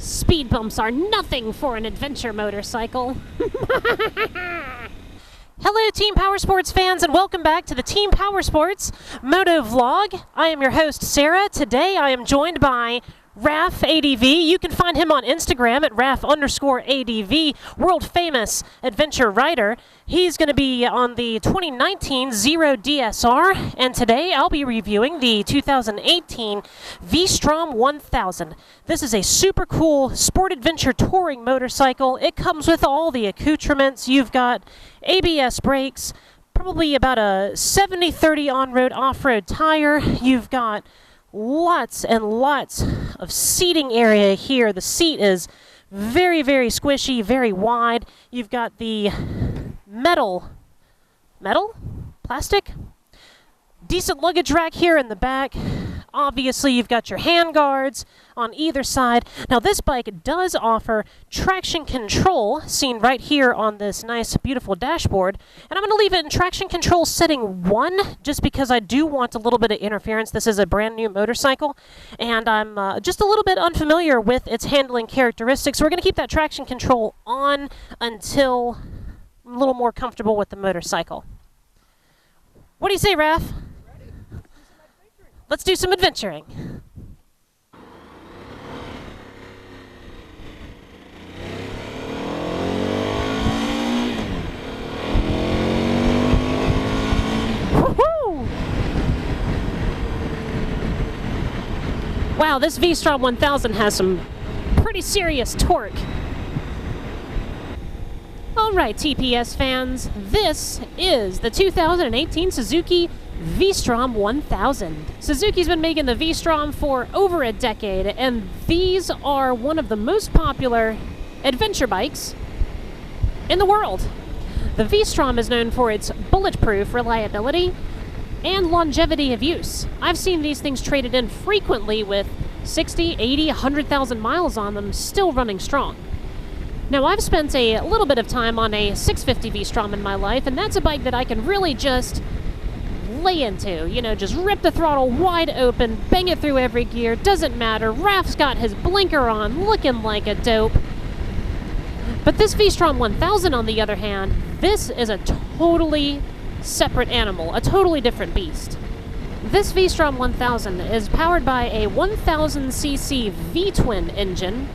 Speed bumps are nothing for an adventure motorcycle. Hello Team Powersports fans, and welcome back to the Team Powersports motovlog. I am your host Sarah. Today I am joined by Raf ADV. You can find him on Instagram at Raf_ADV, world famous adventure rider. He's going to be on the 2019 Zero DSR, and today I'll be reviewing the 2018 V-Strom 1000. This is a super cool sport adventure touring motorcycle. It comes with all the accoutrements. You've got ABS brakes, probably about a 70/30 on-road, off-road tire. You've got lots and lots of seating area here. The seat is very, very squishy, very wide. You've got the plastic? Decent luggage rack here in the back. Obviously, you've got your hand guards on either side. Now, this bike does offer traction control, seen right here on this nice, beautiful dashboard. And I'm going to leave it in traction control setting 1, just because I do want a little bit of interference. This is a brand new motorcycle, and I'm just a little bit unfamiliar with its handling characteristics. So we're going to keep that traction control on until I'm a little more comfortable with the motorcycle. What do you say, Raf? Let's do some adventuring. Woohoo! Wow, this V-Strom 1000 has some pretty serious torque. Alright, TPS fans, this is the 2018 Suzuki V-Strom 1000. Suzuki's been making the V-Strom for over a decade, and these are one of the most popular adventure bikes in the world. The V-Strom is known for its bulletproof reliability and longevity of use. I've seen these things traded in frequently with 60, 80, 100,000 miles on them, still running strong. Now, I've spent a little bit of time on a 650 V-Strom in my life, and that's a bike that I can really just lay into. You know, just rip the throttle wide open, bang it through every gear, doesn't matter. Raf's got his blinker on, looking like a dope. But this V-Strom 1000, on the other hand, this is a totally separate animal, a totally different beast. This V-Strom 1000 is powered by a 1000cc V-twin engine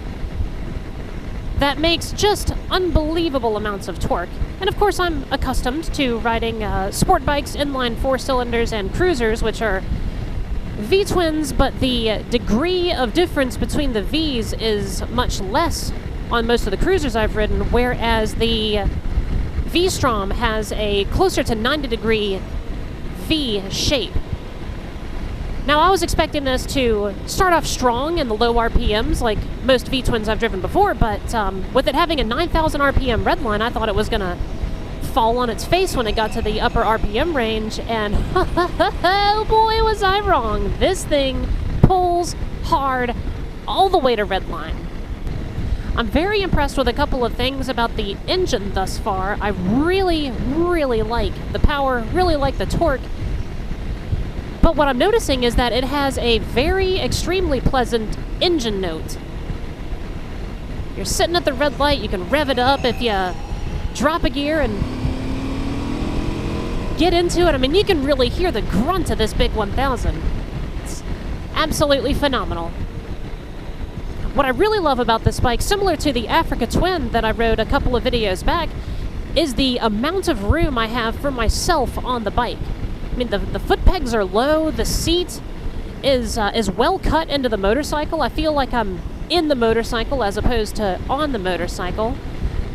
that makes just unbelievable amounts of torque. And of course, I'm accustomed to riding sport bikes, inline 4-cylinders, and cruisers, which are V-twins, but the degree of difference between the Vs is much less on most of the cruisers I've ridden, whereas the V-Strom has a closer to 90-degree V shape. Now, I was expecting this to start off strong in the low RPMs like most V-twins I've driven before, but with it having a 9,000 RPM redline, I thought it was going to fall on its face when it got to the upper RPM range, and oh boy, was I wrong. This thing pulls hard all the way to redline. I'm very impressed with a couple of things about the engine thus far. I really, really like the power, really like the torque. But what I'm noticing is that it has a very extremely pleasant engine note. You're sitting at the red light, you can rev it up if you drop a gear and get into it. I mean, you can really hear the grunt of this big 1000. It's absolutely phenomenal. What I really love about this bike, similar to the Africa Twin that I rode a couple of videos back, is the amount of room I have for myself on the bike. I mean, the foot pegs are low, the seat is well cut into the motorcycle. I feel like I'm in the motorcycle as opposed to on the motorcycle.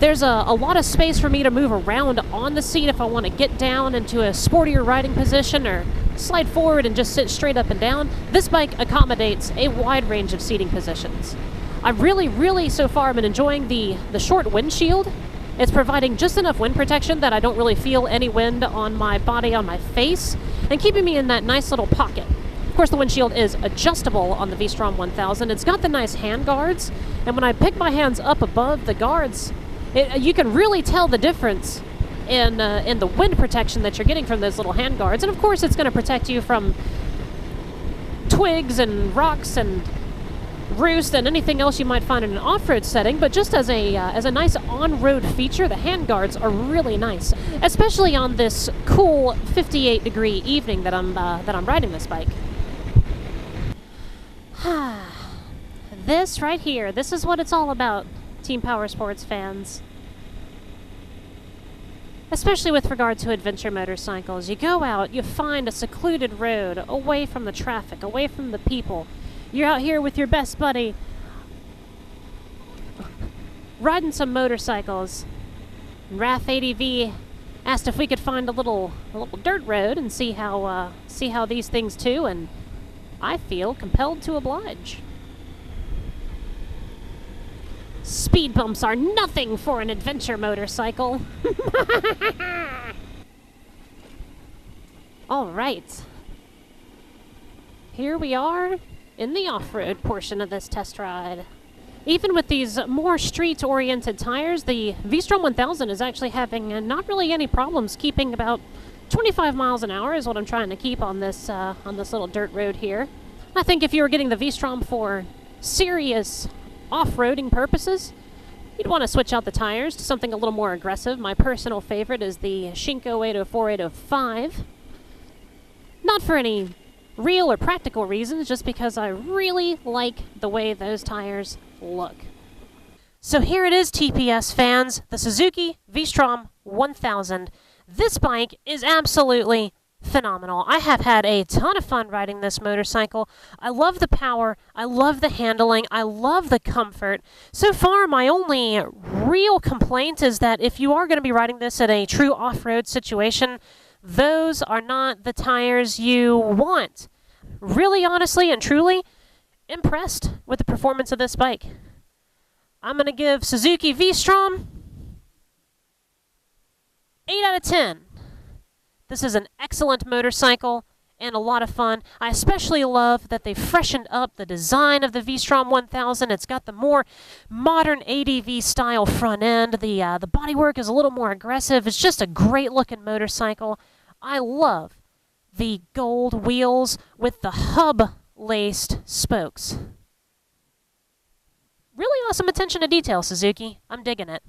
There's a lot of space for me to move around on the seat if I want to get down into a sportier riding position or slide forward and just sit straight up and down. This bike accommodates a wide range of seating positions. I've really, so far, been enjoying the short windshield. It's providing just enough wind protection that I don't really feel any wind on my body, on my face, and keeping me in that nice little pocket. Of course, the windshield is adjustable on the V-Strom 1000. It's got the nice hand guards, and when I pick my hands up above the guards, you can really tell the difference in the wind protection that you're getting from those little hand guards. And of course, it's going to protect you from twigs and rocks and roost and anything else you might find in an off-road setting, but just as a nice on-road feature, the handguards are really nice, especially on this cool 58-degree evening that I'm riding this bike. This right here, this is what it's all about, Team Powersports fans. Especially with regard to adventure motorcycles. You go out, you find a secluded road, away from the traffic, away from the people. You're out here with your best buddy, riding some motorcycles. And Raph ADV asked if we could find a little dirt road and see how these things too, and I feel compelled to oblige. Speed bumps are nothing for an adventure motorcycle. All right. Here we are in the off-road portion of this test ride. Even with these more street-oriented tires, the V-Strom 1000 is actually having not really any problems keeping about 25 miles an hour is what I'm trying to keep on this little dirt road here. I think if you were getting the V-Strom for serious off-roading purposes, you'd want to switch out the tires to something a little more aggressive. My personal favorite is the Shinko 804, 805. Not for any real or practical reasons, just because I really like the way those tires look. So here it is, TPS fans, the Suzuki V-Strom 1000. This bike is absolutely phenomenal. I have had a ton of fun riding this motorcycle. I love the power, I love the handling, I love the comfort. So far, my only real complaint is that if you are going to be riding this in a true off-road situation, those are not the tires you want. Really, honestly, and truly impressed with the performance of this bike. I'm going to give Suzuki V-Strom 8 out of 10. This is an excellent motorcycle and a lot of fun. I especially love that they freshened up the design of the V-Strom 1000. It's got the more modern ADV style front end. The bodywork is a little more aggressive. It's just a great looking motorcycle. I love the gold wheels with the hub-laced spokes. Really awesome attention to detail, Suzuki. I'm digging it.